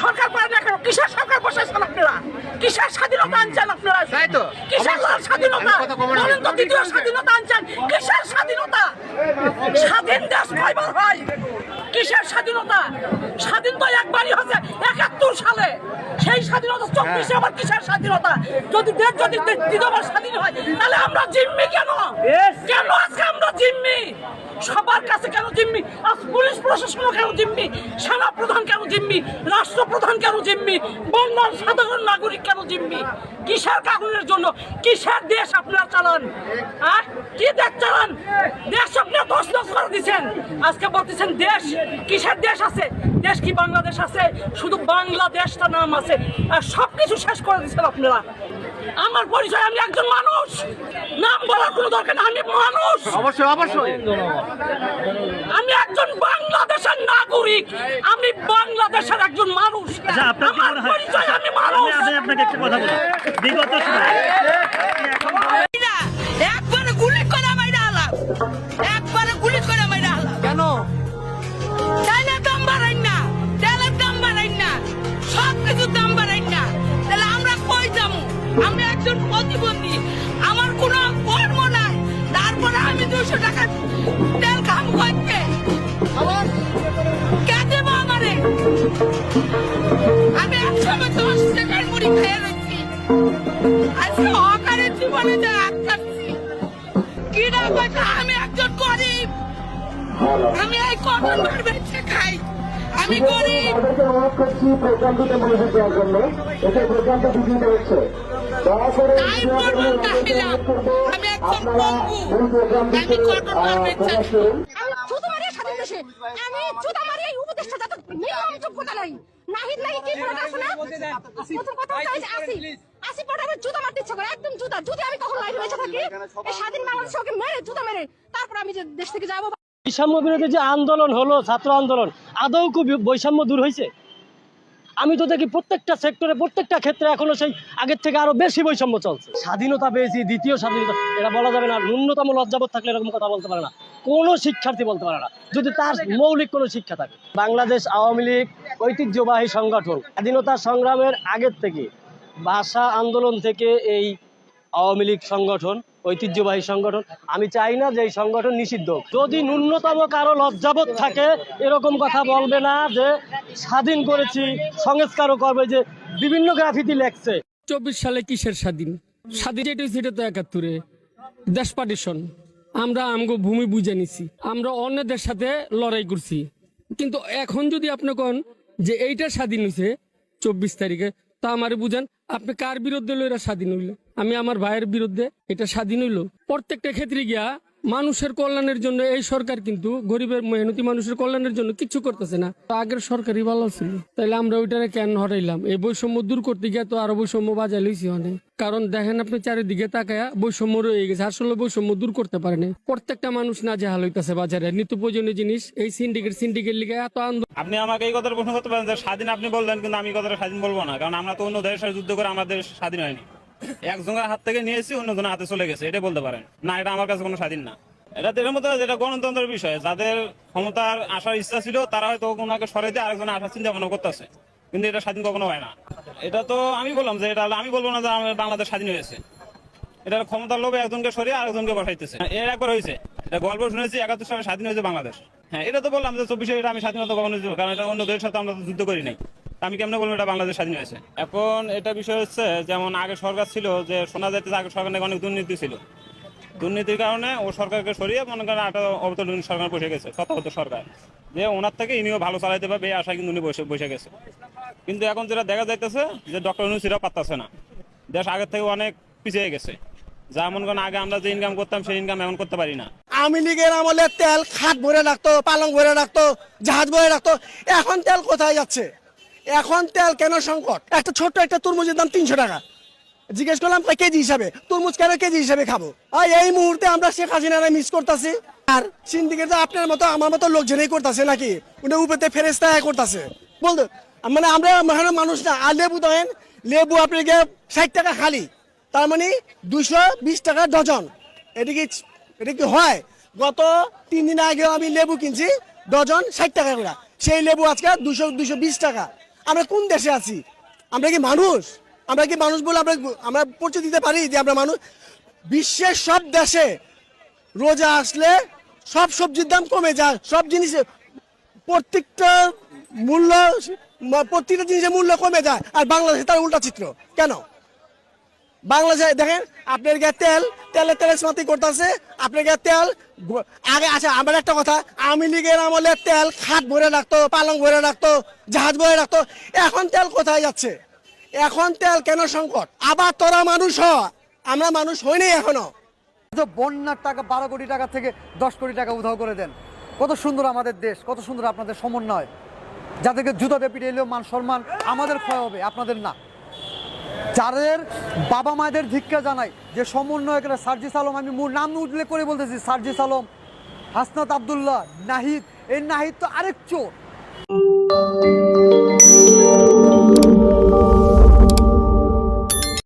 সরকার পারে না কেন? কিসের সরকার বসাইছেন আপনারা? কিসের স্বাধীনতা আনছেন আপনারা? তাই তো কিসের স্বাধীনতা বলেন তো? দ্বিতীয় স্বাধীনতা আনছেন, কিসের স্বাধীনতা? স্বাধীন দেশ কয়বার হয়? কিসের স্বাধীনতা? স্বাধীন তো একবারই হচ্ছে ৭১ সালে। সেই স্বাধীনতা ২৪-এ আবার কিসের স্বাধীনতা? যদি দেশ যদি দ্বিতীয়বার স্বাধীন হয় তাহলে আমরা জিম্মি কেন? কেন আজকে আমরা জিম্মি? সবার কাছে কেন জিম্মি? আজ পুলিশ প্রশাসন কেন জিম্মি? সেনা প্রধান কেন জিম্মি? রাষ্ট্রপ্রধান কেন জিম্মি? বন্ধন সাধারণ নাগরিক কেন জিম্মি? কিসের কারণের জন্য? কিসের দেশ আপনারা চালান? আর কি দেশ চালান? দেশ আপনারা দশ করে দিচ্ছেন, আজকে বলতেছেন দেশ। কিসের দেশ আছে? দেশ কি বাংলাদেশ আছে? শুধু বাংলাদেশটা নাম আছে, আর সবকিছু শেষ করে দিচ্ছেন আপনারা। আমার পরিচয়, আমি একজন মানুষ, নাম বলার কোনো দরকার না, আমি মানুষ। অবশ্যই অবশ্যই আমি একজন বাংলাদেশের নাগরিক, আমি বাংলাদেশের একজন মানুষ। আমার পরিচয়, আমি মানুষ। আপনাকে একটা কথা বলি, বিগত সময়ে একবারে গুলি করে মাইরা আলাম, একবারে গুলি করে মাইরা আলাম। কেন? চাইলে দাম বাড়াই না, তেলের দাম বাড়াই না, সব কিছু দাম বাড়াই না, তাহলে আমরা কই যাবো? আমি একজন প্রতিবন্ধী, আমার কোনো কর্ম নাই, তারপরে আমি ২০০ টাকা তেল খাম করতে কে দেবো আমারে? আমি একসময় ১০ টাকার মুড়ি খেয়ে রয়েছি, আজকে অকারের জীবনে যা আটকাচ্ছি। কি না কথা, আমি একজন গরিব, আমি এই কটন বার বেচে খাই, আমি গরিব। তাই বলবেন তাহলে আমি একজন পঙ্গু, আমি কটন বার বেচে খাই। আমি জুতা মারি স্বাধীন দেশে, আমি জুতা মারি এই উপদেশটা যাতে মিনিমাম যোগ্যতা নাই। নাহিদ নাই কি করে আছে না? প্রথম কথা হচ্ছে আসি পড়াবে জুতা মারতে ইচ্ছা করে, একদম জুতা। যদি আমি কখন লাইফে বেঁচে থাকি, এই স্বাধীন বাংলাদেশে ওকে মেরে জুতা মেরে তারপর আমি যে দেশ থেকে যাবো। বৈষম্য বিরোধী যে আন্দোলন হলো, ছাত্র আন্দোলন, আদৌ খুব বৈষম্য দূর হয়েছে? আমি তো দেখি প্রত্যেকটা সেক্টরে, প্রত্যেকটা ক্ষেত্রে এখনো সেই আগের থেকে আরো বেশি বৈষম্য চলছে। স্বাধীনতা পেয়েছি, দ্বিতীয় স্বাধীনতা, এটা বলা যাবে না। ন্যূনতম লজ্জাবোধ থাকলে এরকম কথা বলতে পারে না, কোনো শিক্ষার্থী বলতে পারে না, যদি তার মৌলিক কোনো শিক্ষা থাকে। বাংলাদেশ আওয়ামী লীগ ঐতিহ্যবাহী সংগঠন, স্বাধীনতা সংগ্রামের আগের থেকে, ভাষা আন্দোলন থেকে এই আওয়ামী লীগ সংগঠন ঐতিহ্যবাহী সংগঠন। আমি চাই না যে এই সংগঠন নিষিদ্ধ। যদি ন্যূনতম কারো লজ্জাবোধ থাকে, এরকম কথা বলবে না যে স্বাধীন করেছি, সংস্কারও করবে, যে বিভিন্ন গ্রাফিতি লেখছে। ২৪ সালে কিসের স্বাধীন? স্বাধীন যেটা তো ৭১-এ দেশ পার্টিশন, আমরা আমগো ভূমি বুঝে নিছি, আমরা অন্যদের সাথে লড়াই করছি। কিন্তু এখন যদি আপনি কোন যে এইটা স্বাধীন হয়েছে ২৪ তারিখে, তা আমারে বুঝান, আপনি কার বিরুদ্ধে লইরা স্বাধীন হইল? আমি আমার ভাইয়ের বিরুদ্ধে এটা স্বাধীন হইল? প্রত্যেকটা ক্ষেত্রে গিয়া মানুষের কল্যাণের জন্য এই সরকার কিন্তু গরিবের মেহনতি মানুষের কল্যাণের জন্য কিছু করতেছে না। আগের সরকারই ভালো ছিল, তাইলে আমরা ওইটারে কেন হরাইলাম? এই বৈষম্য দূর করতে গিয়ে তো আরো বৈষম্য বাজাই লইছি অনেক। কারণ দেখেন আপনি চারিদিকে তাকায়া বৈষম্য রয়ে গেছে, আসলে বৈষম্য দূর করতে পারেনি। প্রত্যেকটা মানুষ না যে হাল হইতেছে বাজারে নিত্য প্রয়োজনীয় জিনিস, এই সিন্ডিকেট লিগে এত আন্দোলন। আপনি আমাকে এই কথার প্রশ্ন করতে পারেন যে স্বাধীন আপনি বললেন, কিন্তু আমি কথাটা স্বাধীন বলবো না, কারণ আমরা তো অন্য দেশের সাথে যুদ্ধ করে আমাদের স্বাধীন হয়নি। একজনের হাত থেকে নিয়েছি, অন্যজনের হাতে চলে গেছে, এটা বলতে পারেন না। এটা আমার কাছে কোনো স্বাধীন না। এটা এর মধ্যে যেটা গণতন্ত্রের বিষয়, যাদের ক্ষমতার আসার ইচ্ছা ছিল তারা হয়তো ওনাকে সরাই দিয়ে আরেকজনের আসার চিন্তা ভাবনা করতেছে, কিন্তু এটা স্বাধীন কখনো হয় না। এটা তো আমি বললাম যে এটা আমি বলবো না যে বাংলাদেশ স্বাধীন হয়েছে। এটা ক্ষমতার লোভে একজনকে সরিয়ে আরেকজনকে বসাইতেছে। এর একবার হয়েছে, এটা গল্প শুনেছি ৭১ সালে স্বাধীন হয়েছে বাংলাদেশ। হ্যাঁ, এটা তো বললাম যে ২৪-এ এটা আমি স্বাধীনতা কখনো দিব, কারণ এটা অন্য দেশের সাথে আমরা যুদ্ধ করি নাই। আমি কেমনে বলবো এটা বাংলাদেশ স্বাধীন হয়েছে? এখন এটা বিষয় হচ্ছে, যেমন আগে সরকার ছিল, যে শোনা যাইতেছে আগে সরকার নাকি অনেক দুর্নীতি ছিল। দুর্নীতির কারণে ও সরকারকে সরিয়ে মনে করেন একটা অবতরণ সরকার বসে গেছে, তত্ত্বাবধায়ক সরকার, যে ওনার থেকে ইনিও ভালো চালাইতে পারবে এই আশা কিন্তু উনি বসে গেছে। কিন্তু এখন যেটা দেখা যাইতেছে যে ডক্টর ইউনূসও পারতেছে না, দেশ আগের থেকে অনেক পিছিয়ে গেছে। যা মনে করেন আগে আমরা যে ইনকাম করতাম সেই ইনকাম এখন করতে পারি না। আওয়ামী লীগের আমলে তেল খাট ভরে রাখতো, পালং ভরে রাখতো, জাহাজ ভরে রাখতো, এখন তেল কোথায় যাচ্ছে? এখন তেল কেন সংকট? একটা ছোট্ট একটা তরমুজের দাম ৩০০ টাকা। জিজ্ঞেস করলাম কেজি হিসাবে, তরমুজ কেন কেজি হিসাবে খাবো? আর এই মুহূর্তে আমরা শেখ হাসিনারে মিস করতেছি। আর সিন্ডিকেট আপনার মতো আমার মতো লোকজনই করতেছে নাকি? উনি উপরে ফেরেস্তা করতেছে বলতো, মানে আমরা মানুষ না। আর লেবু দেন, লেবু আপনাকে ৬০ টাকা খালি, তার মানে ২২০ টাকা ডজন। এটা কি হয়? গত ৩ দিন আগে আমি লেবু কিনছি ডজন ৬০ টাকা করে, সেই লেবু আজকে ২২০ টাকা। আমরা কোন দেশে আছি? আমরা কি মানুষ? আমরা কি মানুষ বলে আমরা পরিচয় দিতে পারি যে আমরা মানুষ? বিশ্বের সব দেশে রোজা আসলে সব সবজির দাম কমে যায়, সব জিনিসের প্রত্যেকটা জিনিসের মূল্য কমে যায়, আর বাংলাদেশে তার উল্টা চিত্র কেন? বাংলাদেশে দেখেন আপনার গায়ে তেলের স্মাতি করতেছে, আপনার গায়ে তেল আগে। আচ্ছা, আমার একটা কথা, আওয়ামী লীগের আমলে তেল খাট ভরে রাখতো, পালং ভরে রাখতো, জাহাজ ভরে রাখতো। এখন তেল কোথায় যাচ্ছে? এখন তেল কেন সংকট? আবার তোরা মানুষ হ, আমরা মানুষ হইনি এখনো। বন্যার টাকা 12 কোটি টাকা থেকে 10 কোটি টাকা উধাও করে দেন। কত সুন্দর আমাদের দেশ, কত সুন্দর আপনাদের সমন্বয়। যাদেরকে জুতাতে পিটে এলেও মান সম্মান আমাদের ক্ষয় হবে, আপনাদের না। যাদের বাবা মায়েদের ধিক্কার জানাই যে সমন্বয়করা সার্জিস আলম, আমি নাম উল্লেখ করে বলতেছি, সার্জিস আলম, হাসনাত আব্দুল্লাহ, নাহিদ। এই নাহিদ তো আরেক চোর।